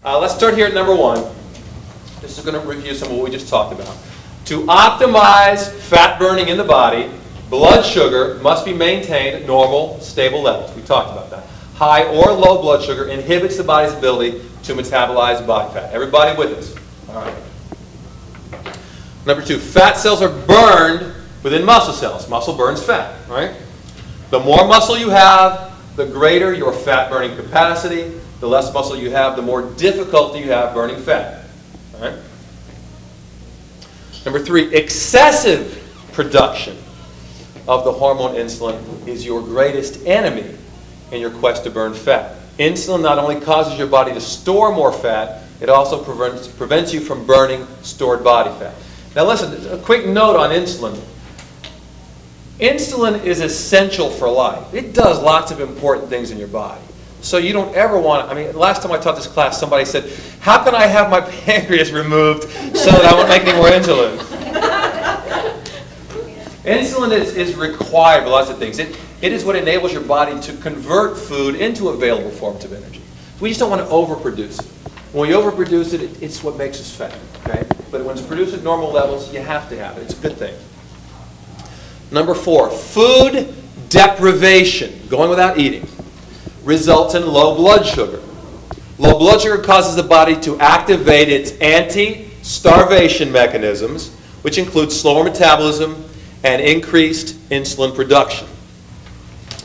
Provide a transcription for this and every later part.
Let's start here at number 1. This is going to review some of what we just talked about. To optimize fat burning in the body, blood sugar must be maintained at normal, stable levels. We talked about that. High or low blood sugar inhibits the body's ability to metabolize body fat. Everybody with us? All right. Number 2, fat cells are burned within muscle cells. Muscle burns fat, right? The more muscle you have, the greater your fat burning capacity. The less muscle you have, the more difficulty you have burning fat. All right? Number 3, excessive production of the hormone insulin is your greatest enemy in your quest to burn fat. Insulin not only causes your body to store more fat, it also prevents you from burning stored body fat. Now listen, a quick note on insulin. Insulin is essential for life. It does lots of important things in your body. So you don't ever want to, I mean, last time I taught this class, somebody said, how can I have my pancreas removed so that I won't make any more insulin? Insulin is required for lots of things. It is what enables your body to convert food into available forms of energy. We just don't want to overproduce it. When we overproduce it, it's what makes us fat. Okay? But when it's produced at normal levels, you have to have it. It's a good thing. Number 4, food deprivation, going without eating, results in low blood sugar. Low blood sugar causes the body to activate its anti-starvation mechanisms, which include slower metabolism and increased insulin production.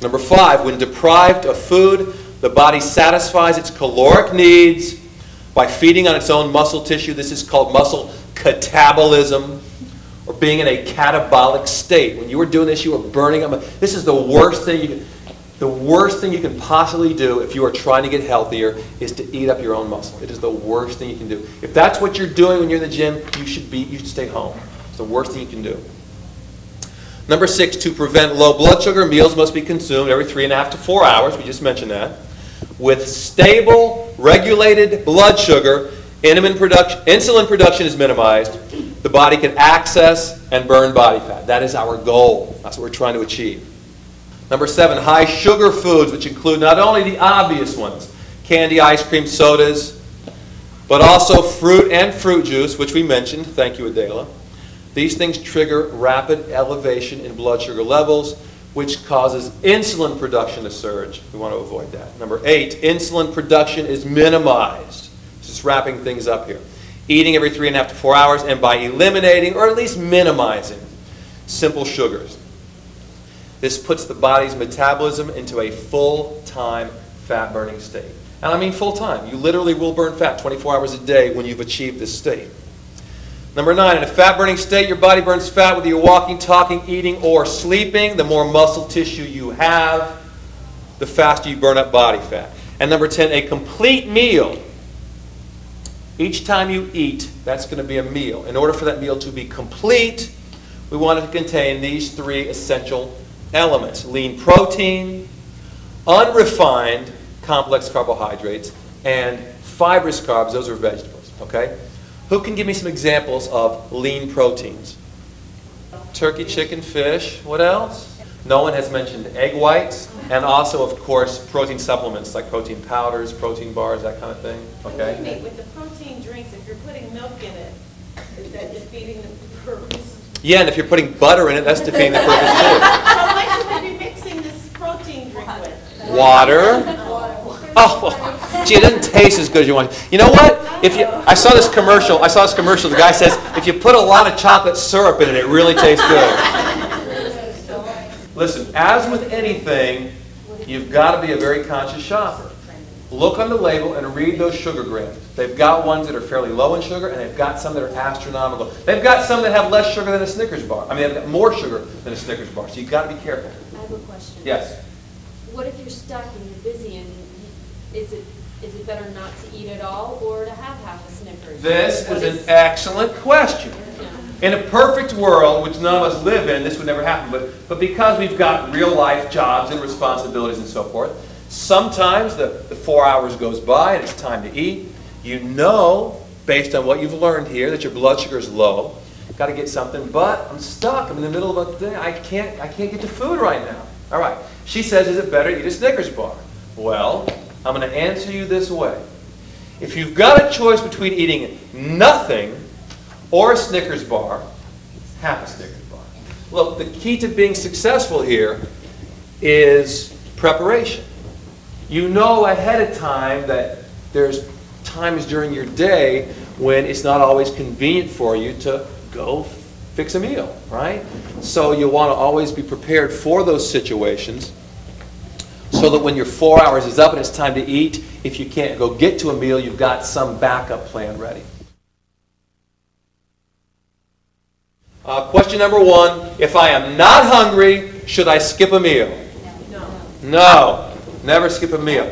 Number 5, when deprived of food, the body satisfies its caloric needs by feeding on its own muscle tissue. This is called muscle catabolism, or being in a catabolic state. When you were doing this, you were burning up. This is the worst thing you can possibly do if you are trying to get healthier is to eat up your own muscle. It is the worst thing you can do. If that's what you're doing when you're in the gym, you should stay home. It's the worst thing you can do. Number 6, to prevent low blood sugar, meals must be consumed every 3.5 to 4 hours. We just mentioned that. With stable, regulated blood sugar, insulin production is minimized. The body can access and burn body fat. That is our goal. That's what we're trying to achieve. Number 7, high sugar foods, which include not only the obvious ones, candy, ice cream, sodas, but also fruit and fruit juice, which we mentioned. Thank you, Adela. These things trigger rapid elevation in blood sugar levels, which causes insulin production to surge. We want to avoid that. Number 8, insulin production is minimized. Just wrapping things up here. Eating every 3.5 to 4 hours, and by eliminating, or at least minimizing, simple sugars. This puts the body's metabolism into a full-time fat-burning state. And I mean full-time. You literally will burn fat 24 hours a day when you've achieved this state. Number 9, in a fat-burning state, your body burns fat whether you're walking, talking, eating, or sleeping. The more muscle tissue you have, the faster you burn up body fat. And number 10, a complete meal. Each time you eat, that's going to be a meal. In order for that meal to be complete, we want it to contain these 3 essential elements: lean protein, unrefined complex carbohydrates, and fibrous carbs. Those are vegetables. Okay? Who can give me some examples of lean proteins? Turkey, chicken, fish. What else? No one has mentioned egg whites, and also, of course, protein supplements like protein powders, protein bars, that kind of thing. Okay? Wait, with the protein drinks, if you're putting milk in it, is that defeating the purpose? Yeah, and if you're putting butter in it, that's defeating the purpose too. So what should we be mixing this protein drink with? Water. Oh, gee, it doesn't taste as good as you want. You know what? I saw this commercial. The guy says, if you put a lot of chocolate syrup in it, it really tastes good. Listen, as with anything, you've got to be a very conscious shopper. Look on the label and read those sugar grams. They've got ones that are fairly low in sugar, and they've got some that are astronomical. They've got some that have less sugar than a Snickers bar. I mean, they've got more sugar than a Snickers bar, so you've got to be careful. I have a question. Yes? What if you're stuck and you're busy, and is it better not to eat at all, or to have half a Snickers? This is an excellent question. In a perfect world, which none of us live in, this would never happen. But because we've got real-life jobs and responsibilities and so forth, sometimes the 4 hours goes by and it's time to eat. You know, based on what you've learned here, that your blood sugar is low. Got to get something, but I'm stuck. I'm in the middle of a thing. I can't get to food right now. All right. She says, is it better to eat a Snickers bar? Well, I'm going to answer you this way. If you've got a choice between eating nothing or a Snickers bar, half a Snickers bar. Look, the key to being successful here is preparation. You know ahead of time that there's times during your day when it's not always convenient for you to go fix a meal, right? So you want to always be prepared for those situations so that when your 4 hours is up and it's time to eat, if you can't go get to a meal, you've got some backup plan ready. Question number 1, if I am not hungry, should I skip a meal? No, never skip a meal.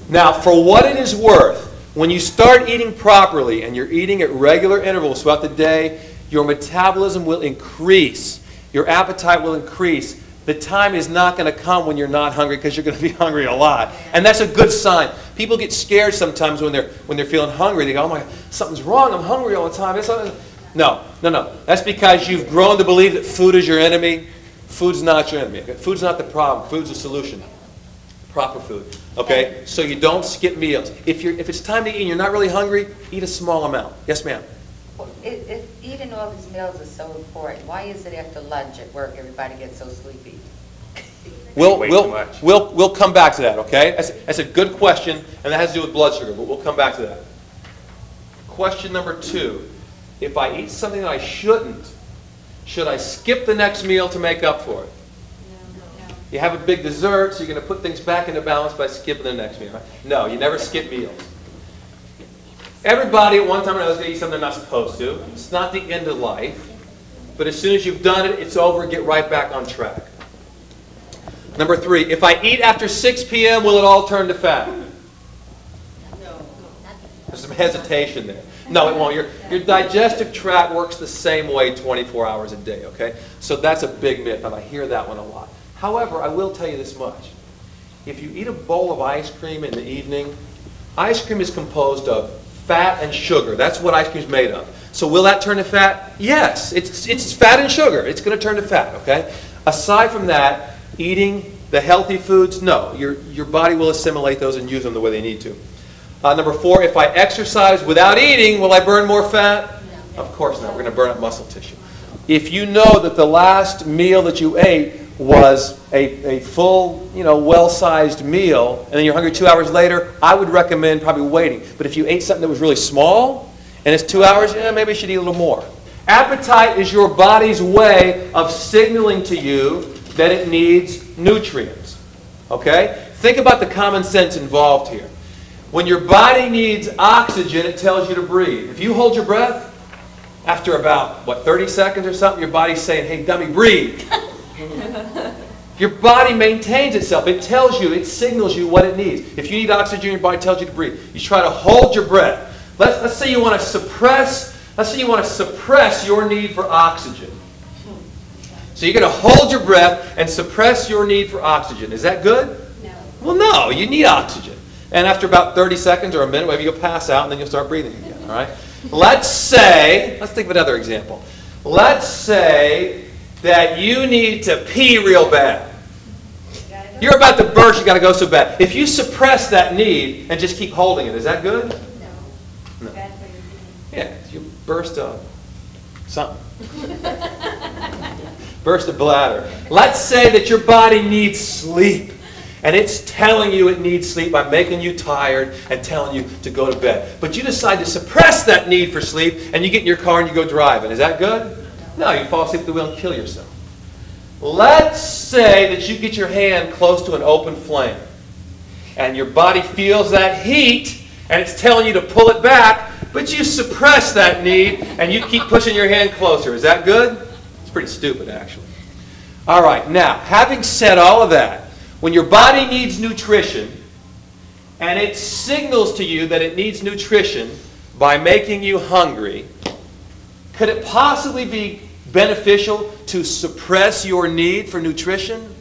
Now, for what it is worth, when you start eating properly and you're eating at regular intervals throughout the day, your metabolism will increase. Your appetite will increase. The time is not going to come when you're not hungry because you're going to be hungry a lot. And that's a good sign. People get scared sometimes when they're feeling hungry. They go, oh my God, something's wrong. I'm hungry all the time. No. That's because you've grown to believe that food is your enemy. Food's not your enemy. Food's not the problem. Food's the solution. Proper food. Okay? So you don't skip meals. If it's time to eat and you're not really hungry, eat a small amount. Yes, ma'am? Well, if eating all these meals is so important, why is it after lunch at work everybody gets so sleepy? We'll come back to that, okay? That's a good question, and that has to do with blood sugar, but we'll come back to that. Question number 2. If I eat something that I shouldn't, should I skip the next meal to make up for it? No. You have a big dessert, so you're going to put things back into balance by skipping the next meal, right? No, you never skip meals. Everybody at one time or another is going to eat something they're not supposed to. It's not the end of life. But as soon as you've done it, it's over. Get right back on track. Number 3, if I eat after 6 p.m., will it all turn to fat? No. There's some hesitation there. No, it won't. Your digestive tract works the same way 24 hours a day, okay? So that's a big myth, and I hear that one a lot. However, I will tell you this much. If you eat a bowl of ice cream in the evening, ice cream is composed of fat and sugar. That's what ice cream is made of. So will that turn to fat? Yes. It's fat and sugar. It's going to turn to fat, okay? Aside from that, eating the healthy foods, no. Your body will assimilate those and use them the way they need to. Number 4, if I exercise without eating, will I burn more fat? No. Of course not. We're going to burn up muscle tissue. If you know that the last meal that you ate was a full, well-sized meal, and then you're hungry 2 hours later, I would recommend probably waiting. But if you ate something that was really small, and it's 2 hours, maybe you should eat a little more. Appetite is your body's way of signaling to you that it needs nutrients. Okay? Think about the common sense involved here. When your body needs oxygen, it tells you to breathe. If you hold your breath, after about, 30 seconds or something, your body's saying, hey, dummy, breathe. Your body maintains itself. It tells you, it signals you what it needs. If you need oxygen, your body tells you to breathe. You try to hold your breath. Let's say you want to suppress your need for oxygen. So you're going to hold your breath and suppress your need for oxygen. Is that good? No. Well, no, you need oxygen. And after about 30 seconds or a minute, maybe you'll pass out and then you'll start breathing again, all right? Let's think of another example. Let's say that you need to pee real bad. You're about to burst, you got to go so bad. If you suppress that need and just keep holding it, is that good? No. Yeah, you burst something. Burst a bladder. Let's say that your body needs sleep. And it's telling you it needs sleep by making you tired and telling you to go to bed. But you decide to suppress that need for sleep and you get in your car and you go driving. Is that good? No, you fall asleep at the wheel and kill yourself. Let's say that you get your hand close to an open flame and your body feels that heat and it's telling you to pull it back, but you suppress that need and you keep pushing your hand closer. Is that good? It's pretty stupid, actually. All right, now, having said all of that, when your body needs nutrition, and it signals to you that it needs nutrition by making you hungry, could it possibly be beneficial to suppress your need for nutrition?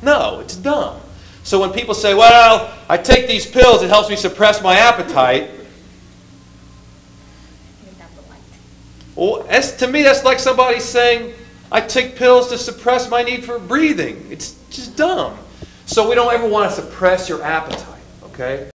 No, it's dumb. So when people say, well, I take these pills, it helps me suppress my appetite. Well, to me, that's like somebody saying, I take pills to suppress my need for breathing. It's just dumb. So we don't ever want to suppress your appetite, okay?